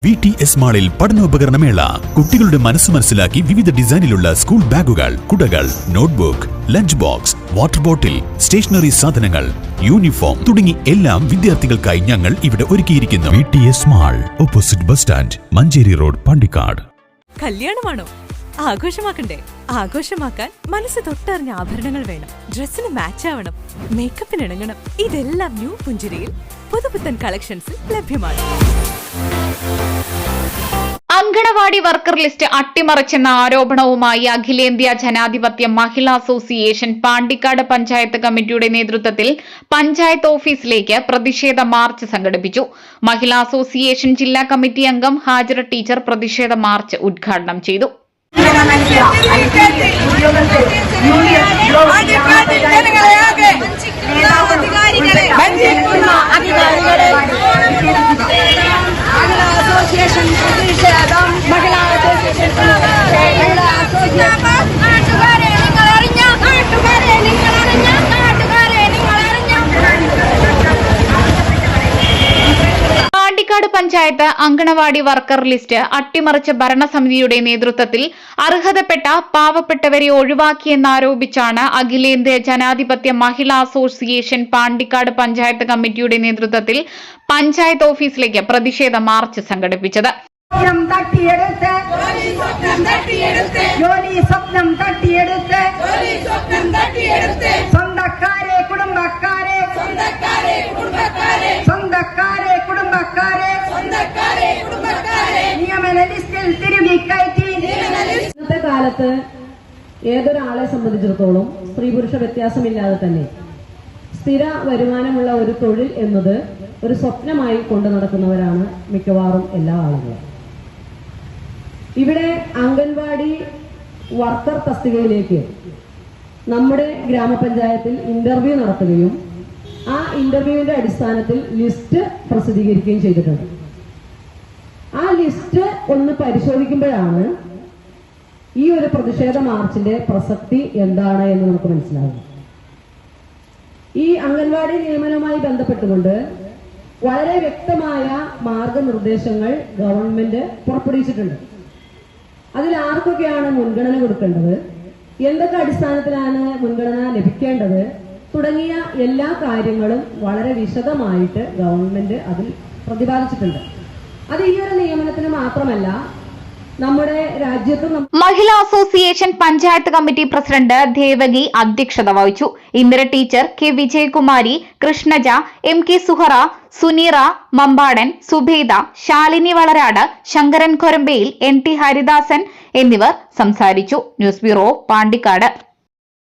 VTS മാളിൽ പഠനോപകരണമേള. കുട്ടികളുടെ മനസ്സ് മനസ്സിലാക്കി വിവിധ ഡിസൈനിലുള്ള സ്കൂൾ ബാഗുകൾ, കുടകൾ, notebook, lunch box, water bottle, stationery സാധനങ്ങൾ, യൂണിഫോം തുടങ്ങി എല്ലാം വിദ്യാർത്ഥികൾക്കായി ഞങ്ങൾ ഇവിടെ ഒരുക്കിയിരിക്കുന്നു. VTS mall, opposite bus stand, Manjeri road, Pandikkad. കല്യാണമാണോ? ആഘോഷമാക്കണ്ടേ? ആഘോഷമാക്കാൻ മനസ്സ് തൊട്ടറിഞ്ഞ ആഭരണങ്ങൾ വേണം. ഡ്രസ്സിന് മാച്ച് ആവണം, മേക്കപ്പിന് ഇണങ്ങണം. ഇതെല്ലാം ന്യൂ പുഞ്ചിരിയിൽ പുതുപുത്തൻ കളക്ഷൻസിൽ ലഭ്യമാണ്. അങ്കണവാടി വർക്കർ ലിസ്റ്റ് അട്ടിമറിച്ചെന്ന ആരോപണവുമായി അഖിലേന്ത്യാ ജനാധിപത്യ മഹിളാ അസോസിയേഷൻ പാണ്ടിക്കാട് പഞ്ചായത്ത് കമ്മിറ്റിയുടെ നേതൃത്വത്തിൽ പഞ്ചായത്ത് ഓഫീസിലേക്ക് പ്രതിഷേധ മാർച്ച് സംഘടിപ്പിച്ചു. മഹിളാ അസോസിയേഷൻ ജില്ലാ കമ്മിറ്റി അംഗം ഹാജറ ടീച്ചർ പ്രതിഷേധ മാർച്ച് ഉദ്ഘാടനം ചെയ്തു. പാണ്ടിക്കാട് പഞ്ചായത്ത് അങ്കണവാടി വർക്കർ ലിസ്റ്റ് അട്ടിമറിച്ച ഭരണസമിതിയുടെ നേതൃത്വത്തിൽ അർഹതപ്പെട്ട പാവപ്പെട്ടവരെ ഒഴിവാക്കിയെന്നാരോപിച്ചാണ് അഖിലേന്ത്യാ ജനാധിപത്യ മഹിളാ അസോസിയേഷൻ പാണ്ടിക്കാട് പഞ്ചായത്ത് കമ്മിറ്റിയുടെ നേതൃത്വത്തിൽ പഞ്ചായത്ത് ഓഫീസിലേക്ക് പ്രതിഷേധ മാർച്ച് സംഘടിപ്പിച്ചത്. ഇന്നത്തെ കാലത്ത് ഏതൊരാളെ സംബന്ധിച്ചിടത്തോളം സ്ത്രീ പുരുഷ വ്യത്യാസമില്ലാതെ തന്നെ സ്ഥിര വരുമാനമുള്ള ഒരു തൊഴിൽ എന്നത് ഒരു സ്വപ്നമായി കൊണ്ടു നടക്കുന്നവരാണ് മിക്കവാറും എല്ലാ ആളുകളും. ഇവിടെ അംഗൻവാടി വർക്കർ തസ്തികയിലേക്ക് നമ്മുടെ ഗ്രാമപഞ്ചായത്തിൽ ഇന്റർവ്യൂ നടത്തുകയും ആ ഇന്റർവ്യൂവിന്റെ അടിസ്ഥാനത്തിൽ ലിസ്റ്റ് പ്രസിദ്ധീകരിക്കുകയും ചെയ്തിട്ടുണ്ട്. ആ ലിസ്റ്റ് ഒന്ന് പരിശോധിക്കുമ്പോഴാണ് ഈ ഒരു പ്രതിഷേധ മാർച്ചിന്റെ പ്രസക്തി എന്താണ് എന്ന് നമുക്ക് മനസ്സിലാകും. ഈ അംഗൻവാടി നിയമനവുമായി ബന്ധപ്പെട്ടുകൊണ്ട് വളരെ വ്യക്തമായ മാർഗനിർദ്ദേശങ്ങൾ ഗവൺമെന്റ് പുറപ്പെടുവിച്ചിട്ടുണ്ട്. അതിൽ ആർക്കൊക്കെയാണ് മുൻഗണന കൊടുക്കേണ്ടത്, എന്തൊക്കെ അടിസ്ഥാനത്തിലാണ് മുൻഗണന ലഭിക്കേണ്ടത് തുടങ്ങിയ എല്ലാ കാര്യങ്ങളും വളരെ വിശദമായിട്ട് ഗവൺമെന്റ് അതിൽ പ്രതിപാദിച്ചിട്ടുണ്ട്. അത് ഈ ഒരു നിയമനത്തിന് മാത്രമല്ല, നമ്മുടെ രാജ്യത്തും. Mahila association panchayat committee president Devaki അധ്യക്ഷത വഹിച്ചു. Indira teacher, K Vijayakumari, Krishnaja, M K Suhara, Suneera Mambadan, Zubaida, Shalini Valarad, Sankaran Korambayil, NT Haridasan എന്നിവർ സംസാരിച്ചു. News bureau, Pandikkad.